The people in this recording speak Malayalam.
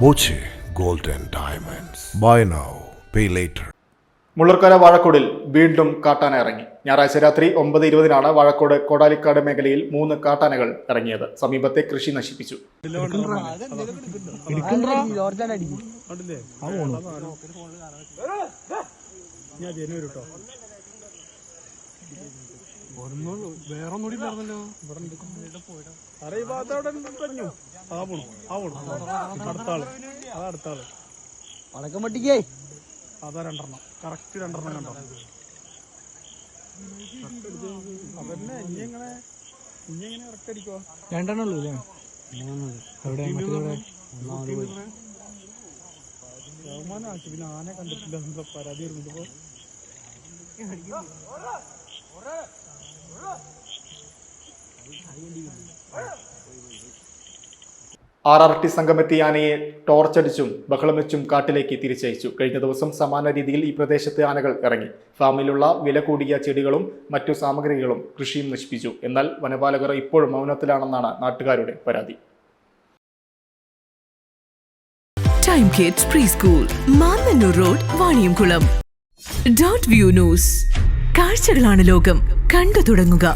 Boche gold and diamonds. Buy now, pay later. Mullarkkara വാഴക്കോടിൽ വീണ്ടും കാട്ടാന ഇറങ്ങി. ഞായറാഴ്ച രാത്രി 9:20 വാഴക്കോട് കോടാലിക്കാട് മേഖലയിൽ 3 കാട്ടാനകൾ ഇറങ്ങിയത്. സമീപത്തെ കൃഷി നശിപ്പിച്ചു. അതാ 2 കറക്റ്റ് 2 കണ്ടോ? അതന്നെ ഇനി എങ്ങനെ ഇറക്കടിക്കോ? 2 ഉള്ളൂ അല്ലേ? ബഹുമാനാക്കി പിന്നെ ആനെ കണ്ടിട്ടില്ല എന്താ പരാതി വരുന്നപ്പോ RRT സംഘമെത്തി ആനയെ ടോർച്ചടിച്ചും ബഹളം വെച്ചും കാട്ടിലേക്ക് തിരിച്ചയച്ചു. കഴിഞ്ഞ ദിവസം സമാന രീതിയിൽ ഈ പ്രദേശത്ത് ആനകൾ ഇറങ്ങി. ഫാമിലുള്ള വില കൂടിയ ചെടികളും മറ്റു സാമഗ്രികളും കൃഷിയും നശിപ്പിച്ചു. എന്നാൽ വനപാലകർ ഇപ്പോഴും മൗനത്തിലാണെന്നാണ് നാട്ടുകാരുടെ പരാതി. Time kids pre school, Mannannur road, Vaniyamkulam. Dot view news. കാഴ്ചകളാണ് ലോകം, കണ്ടു തുടങ്ങുക.